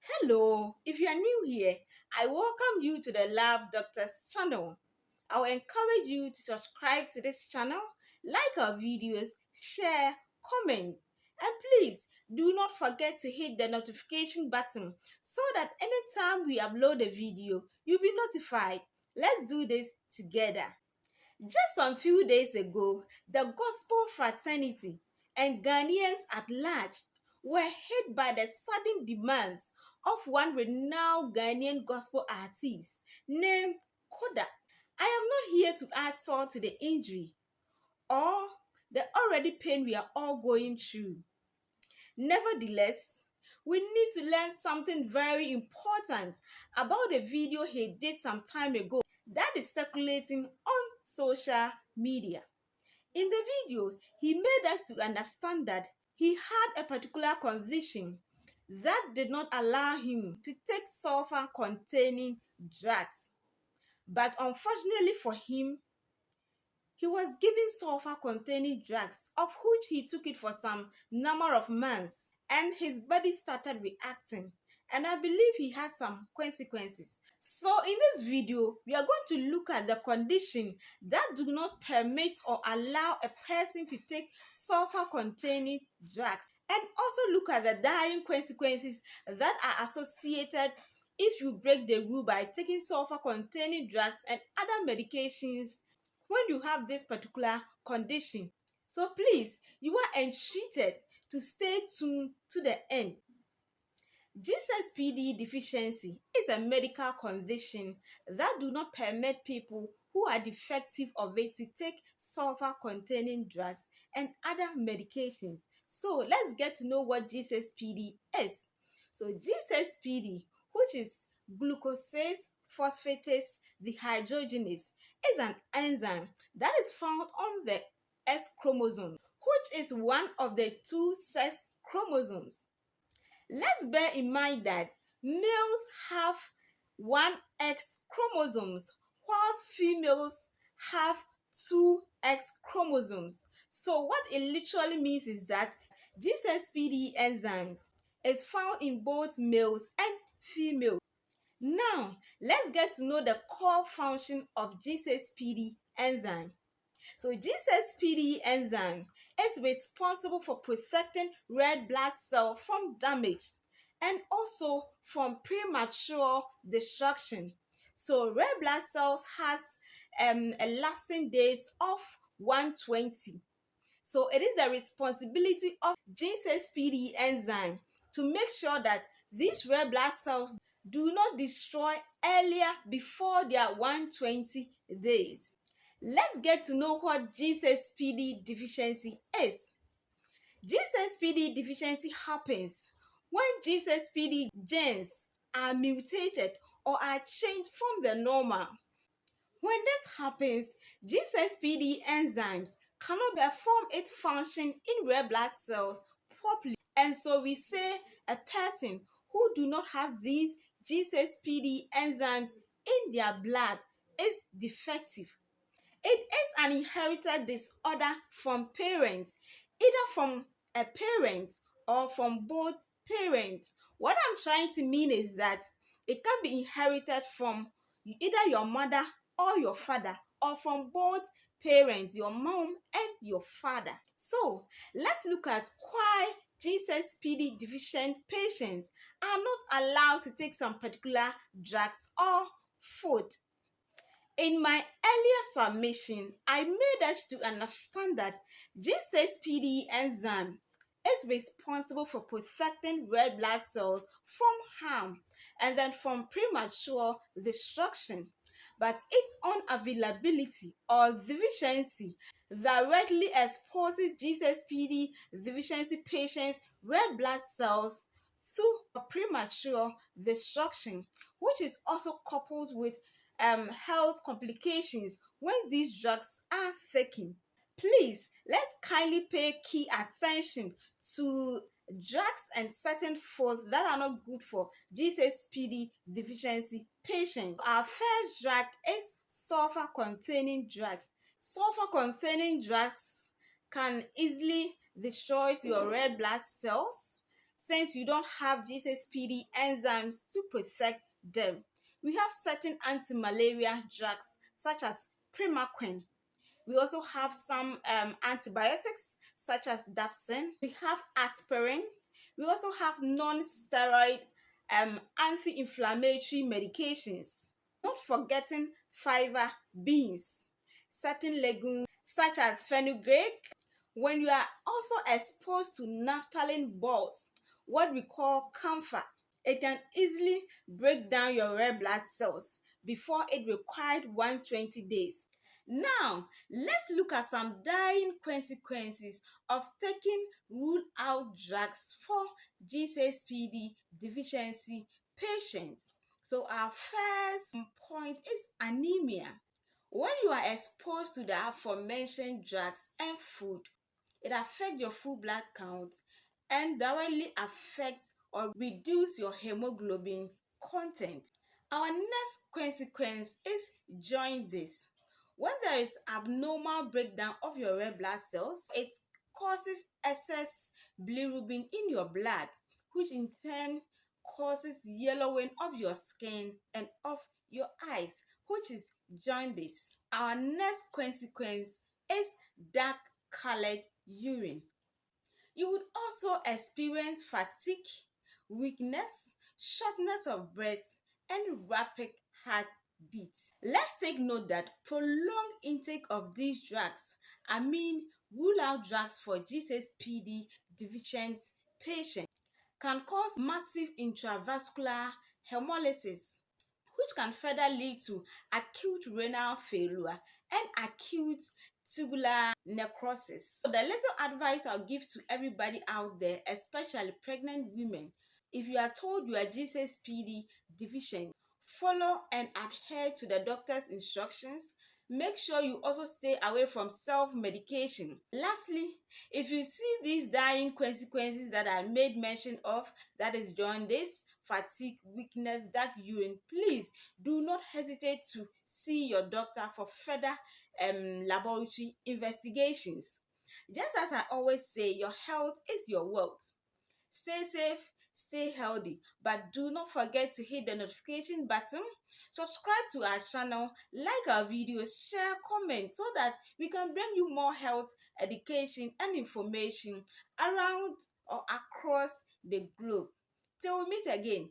Hello, if you are new here, I welcome you to the Lab Doctors channel. I will encourage you to subscribe to this channel, like our videos, share, comment, and please do not forget to hit the notification button so that anytime we upload a video, you'll be notified. Let's do this together. Just some few days ago, the gospel fraternity and Ghanaians at large were hit by the sudden demands of one renowned Ghanaian gospel artist named Koda. I am not here to add salt to the injury or the already pain we are all going through. Nevertheless, we need to learn something very important about the video he did some time ago that is circulating on social media. In the video, he made us to understand that he had a particular condition that did not allow him to take sulfur containing drugs. But unfortunately for him, he was given sulfur containing drugs, of which he took it for some number of months, and his body started reacting. And I believe he had some consequences. So, in this video, we are going to look at the condition that do not permit or allow a person to take sulfur containing drugs, and also look at the dying consequences that are associated if you break the rule by taking sulfur containing drugs and other medications when you have this particular condition. So please, you are entreated to stay tuned to the end. G6PD deficiency is a medical condition that do not permit people who are defective of it to take sulfur containing drugs and other medications. So let's get to know what G6PD is. So G6PD, which is glucosase phosphatase dehydrogenase, is an enzyme that is found on the X chromosome, which is one of the two sex chromosomes. Let's bear in mind that males have one X chromosomes, while females have two X chromosomes. So what it literally means is that this SPD enzymes is found in both males and females. Now, let's get to know the core function of G6PD enzyme. So G6PD enzyme is responsible for protecting red blood cells from damage and also from premature destruction. So red blood cells has a lasting days of 120. So it is the responsibility of G6PD enzyme to make sure that these red blood cells do not destroy earlier before their 120 days. Let's get to know what G6PD deficiency is. G6PD deficiency happens when G6PD genes are mutated or are changed from the normal. When this happens, G6PD enzymes cannot perform its function in red blood cells properly. And so we say a person who do not have these G6PD enzymes in their blood is defective. It is an inherited disorder from parents, either from a parent or from both parents. What I'm trying to mean is that it can be inherited from either your mother or your father, or from both parents, your mom and your father. So let's look at why G6PD deficient patients are not allowed to take some particular drugs or food. In my earlier submission, I made us to understand that G6PD enzyme is responsible for protecting red blood cells from harm and then from premature destruction. But its unavailability or deficiency directly exposes G6PD deficiency patients' red blood cells through premature destruction, which is also coupled with health complications when these drugs are taken. Please, let's kindly pay key attention to drugs and certain foods that are not good for G6PD deficiency patients. Our first drug is sulfur containing drugs. Sulfur containing drugs can easily destroy your red blood cells. since you don't have G6PD enzymes to protect them. We have certain anti-malaria drugs such as primaquine. We also have some antibiotics such as dapsone. We have aspirin. We also have non-steroid anti-inflammatory medications. Not forgetting fiber beans, certain legumes such as fenugreek. When you are also exposed to naphthalene balls, what we call camphor, it can easily break down your red blood cells before it required 120 days. Now, let's look at some dying consequences of taking rule out drugs for G6PD deficiency patients. So, our first point is anemia. When you are exposed to the aforementioned drugs and food, it affects your full blood count and directly affects or reduce your hemoglobin content. Our next consequence is jaundice. When there is abnormal breakdown of your red blood cells, it causes excess bilirubin in your blood, which in turn causes yellowing of your skin and of your eyes, which is jaundice. Our next consequence is dark colored urine. You would also experience fatigue, weakness, shortness of breath, and rapid heartbeat. Let's take note that prolonged intake of these drugs, rule out drugs for G6PD deficient patients, can cause massive intravascular hemolysis, which can further lead to acute renal failure and acute tubular necrosis. So the little advice I'll give to everybody out there, especially pregnant women, if you are told you are G6PD deficient, follow and adhere to the doctor's instructions. Make sure you also stay away from self-medication. Lastly, if you see these dying consequences that I made mention of, that is jaundice, fatigue, weakness, dark urine, please do not hesitate to see your doctor for further laboratory investigations. Just as I always say, your health is your wealth. Stay safe, stay healthy, but do not forget to hit the notification button, subscribe to our channel, like our videos, share, comment so that we can bring you more health, education, and information around or across the globe. Till we meet again,